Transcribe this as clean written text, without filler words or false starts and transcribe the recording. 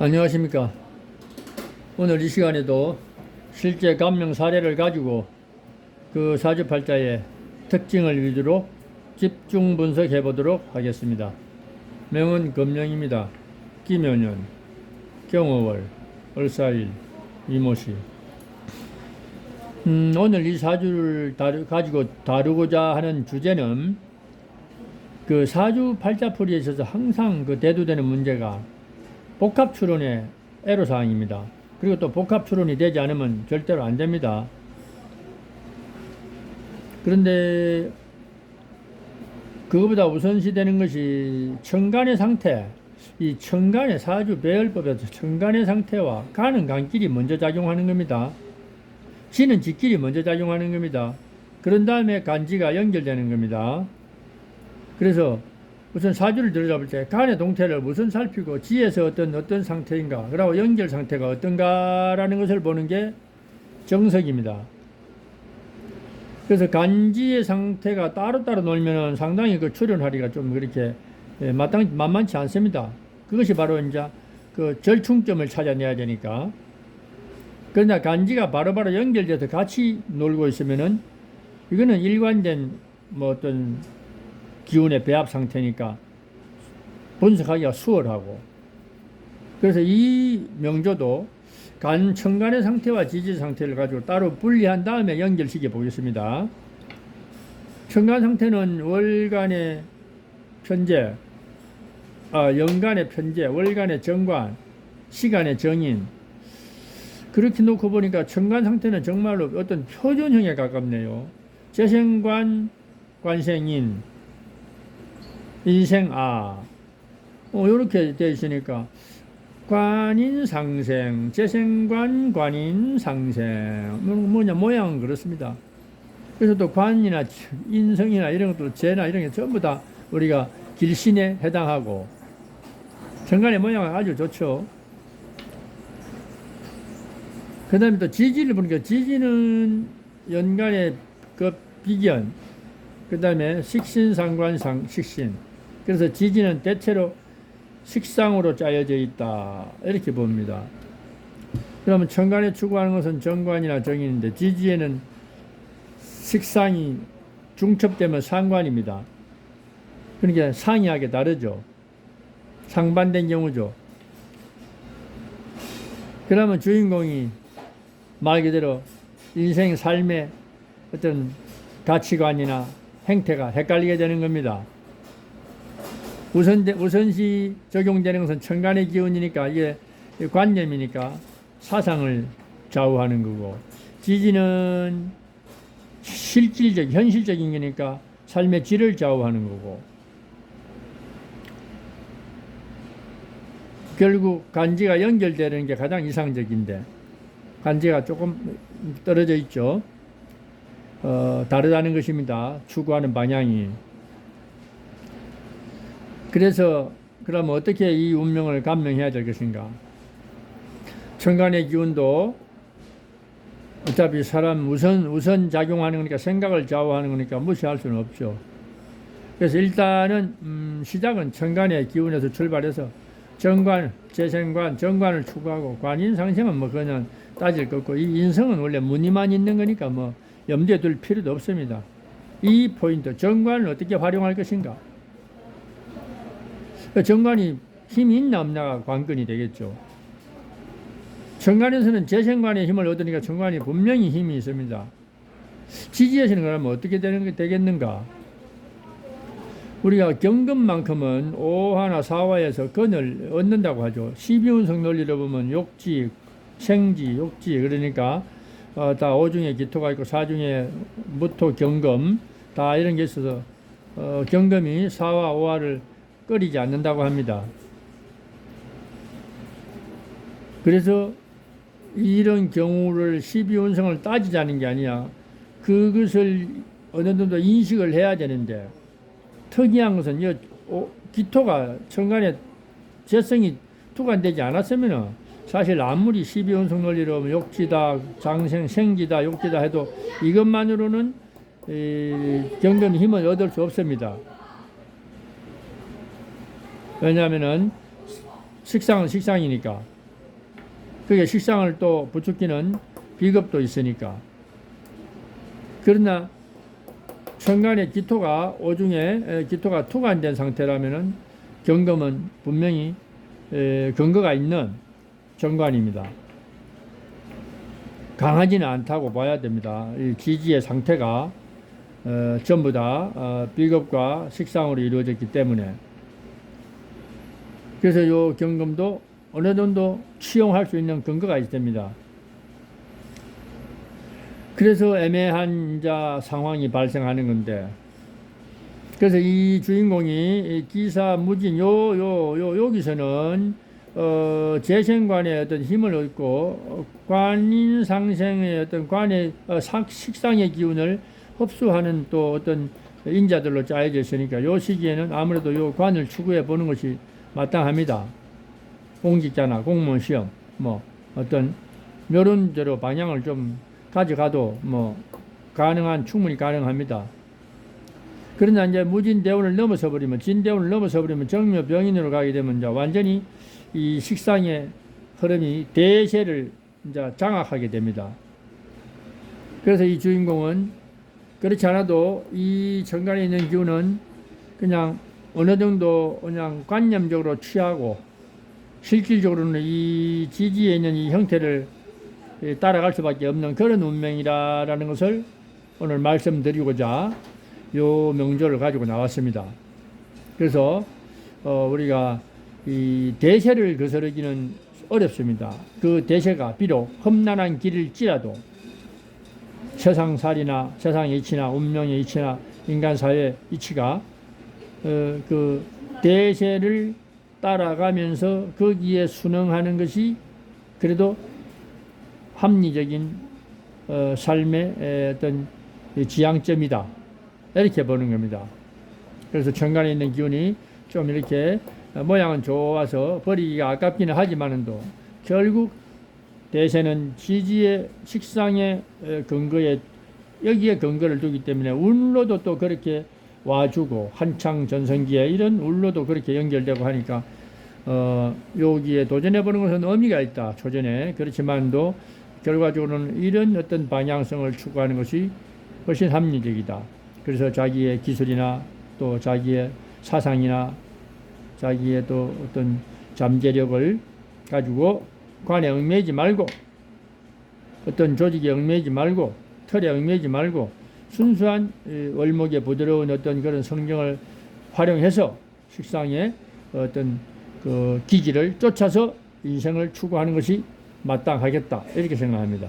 안녕하십니까. 오늘 이 시간에도 실제 감명 사례를 가지고 그 사주팔자의 특징을 위주로 집중 분석해 보도록 하겠습니다. 명은 금령입니다. 기묘년, 경어월, 을사일, 이모시. 오늘 이 사주를 가지고 다루고자 하는 주제는 그 사주팔자풀이에 있어서 항상 그 대두되는 문제가 복합 추론의 애로사항입니다. 그리고 또 복합 추론이 되지 않으면 절대로 안 됩니다. 그런데 그것보다 우선시 되는 것이 천간의 상태, 이 천간의 사주 배열법에서 천간의 상태와 간은 간끼리 먼저 작용하는 겁니다. 지는 지끼리 먼저 작용하는 겁니다. 그런 다음에 간지가 연결되는 겁니다. 그래서 우선 사주를 들여다볼 때 간의 동태를 우선 살피고 지에서 어떤 상태인가, 그리고 연결 상태가 어떤가라는 것을 보는 게 정석입니다. 그래서 간지의 상태가 따로따로 놀면은 상당히 그 출현하기가 좀 그렇게 만만치 않습니다. 그것이 바로 이제 그 절충점을 찾아내야 되니까. 그러나 간지가 바로바로 연결돼서 같이 놀고 있으면은 이거는 일관된 뭐 어떤 기운의 배합 상태니까 분석하기가 수월하고, 그래서 이 명조도 천간의 상태와 지지 상태를 가지고 따로 분리한 다음에 연결시켜 보겠습니다. 천간 상태는 월간의 편재, 연간의 편재, 월간의 정관, 시간의 정인. 그렇게 놓고 보니까 천간 상태는 정말로 어떤 표준형에 가깝네요. 재생관, 관생인, 인생아, 이렇게 되어 있으니까 관인상생, 재생관, 관인상생, 뭐냐 모양은 그렇습니다. 그래서 또 관이나 인성이나 이런 것도 재나 이런 게 전부 다 우리가 길신에 해당하고, 천간의 모양은 아주 좋죠. 그 다음에 또 지지를 보니까 지지는 연간의 그 비견, 그 다음에 식신상관상 식신. 그래서 지지는 대체로 식상으로 짜여져 있다, 이렇게 봅니다. 그러면 천간에 추구하는 것은 정관이나 정인인데 지지에는 식상이 중첩되면 상관입니다. 그러니까 상이하게 다르죠. 상반된 경우죠. 그러면 주인공이 말 그대로 인생 삶의 어떤 가치관이나 행태가 헷갈리게 되는 겁니다. 우선시 적용되는 것은 천간의 기운이니까, 이게 관념이니까 사상을 좌우하는 거고, 지지는 현실적인 거니까 삶의 질을 좌우하는 거고, 결국 간지가 연결되는 게 가장 이상적인데 간지가 조금 떨어져 있죠. 다르다는 것입니다. 추구하는 방향이. 그래서 그러면 어떻게 이 운명을 감명해야 될 것인가? 천간의 기운도 어차피 사람 우선 작용하는 거니까, 생각을 좌우하는 거니까 무시할 수는 없죠. 그래서 일단은 시작은 천간의 기운에서 출발해서 정관, 재생관, 정관을 추구하고, 관인상생은 뭐 그냥 따질 거 없고, 이 인성은 원래 무늬만 있는 거니까 뭐 염두에 둘 필요도 없습니다. 이 포인트, 정관을 어떻게 활용할 것인가? 정관이 힘이 있나 없나가 관건이 되겠죠. 정관에서는 재생관의 힘을 얻으니까 정관이 분명히 힘이 있습니다. 지지에서는 그러면 어떻게 되겠는가? 우리가 경금만큼은 오화나 사화에서 건을 얻는다고 하죠. 12운석 논리로 보면 욕지, 생지, 욕지, 그러니까 다 오중에 기토가 있고 사중에 무토, 경금 다 이런 게 있어서 경금이 사화, 오화를 꺼리지 않는다고 합니다. 그래서 이런 경우를 12운성을 따지자는 게 아니야. 그것을 어느 정도 인식을 해야 되는데, 특이한 것은 기토가 천간에 재성이 투관되지 않았으면 사실 아무리 12운석 논리로 하면 욕지다, 장생, 생지다, 욕지다 해도 이것만으로는 경금이 힘을 얻을 수 없습니다. 왜냐하면은 식상은 식상이니까. 그게 식상을 또 부추기는 비겁도 있으니까. 그러나 천간의 기토가 오중에 기토가 투관된 상태라면은 경금은 분명히 근거가 있는 정관입니다. 강하지는 않다고 봐야 됩니다. 이 지지의 상태가 전부 다 비겁과 식상으로 이루어졌기 때문에. 그래서 이 경금도 어느 정도 취용할 수 있는 근거가 있습니다. 그래서 애매한 상황이 발생하는 건데, 그래서 이 주인공이 기사 무진 여기서는 재생관의 어떤 힘을 얻고 관인상생의 어떤 관의 식상의 기운을 흡수하는 또 어떤 인자들로 짜여져 있으니까 요 시기에는 아무래도 요 관을 추구해 보는 것이 마땅합니다. 공직자나 공무원 시험 뭐 어떤 이런 대로 방향을 좀 가져가도 뭐 충분히 가능합니다. 그러나 이제 무진대운을 넘어서 버리면, 진대운을 넘어서 버리면 정묘병인으로 가게 되면 이제 완전히 이 식상의 흐름이 대세를 이제 장악하게 됩니다. 그래서 이 주인공은 그렇지 않아도 이 정관에 있는 기운은 그냥 어느 정도 그냥 관념적으로 취하고 실질적으로는 이 지지에 있는 이 형태를 따라갈 수밖에 없는 그런 운명이라는 것을 오늘 말씀드리고자 요 명조를 가지고 나왔습니다. 그래서 우리가 이 대세를 거스르기는 어렵습니다. 그 대세가 비록 험난한 길일지라도 세상살이나 세상의 이치나 운명의 이치나 인간사회의 이치가 그 대세를 따라가면서 거기에 순응하는 것이 그래도 합리적인 삶의 어떤 지향점이다. 이렇게 보는 겁니다. 그래서 천간에 있는 기운이 좀 이렇게 모양은 좋아서 버리기가 아깝기는 하지만도 결국 대세는 지지의 식상의 근거에 여기에 근거를 두기 때문에 운로도 또 그렇게 와주고 한창 전성기에 이런 운로도 그렇게 연결되고 하니까 여기에 도전해 보는 것은 의미가 있다. 초전에 그렇지만도 결과적으로는 이런 어떤 방향성을 추구하는 것이 훨씬 합리적이다. 그래서 자기의 기술이나 또 자기의 사상이나 자기의 또 어떤 잠재력을 가지고 관에 얽매이지 말고 어떤 조직에 얽매이지 말고 틀에 얽매이지 말고 순수한 월목의 부드러운 어떤 그런 성경을 활용해서 식상의 어떤 그 기질을 쫓아서 인생을 추구하는 것이 마땅하겠다 이렇게 생각합니다.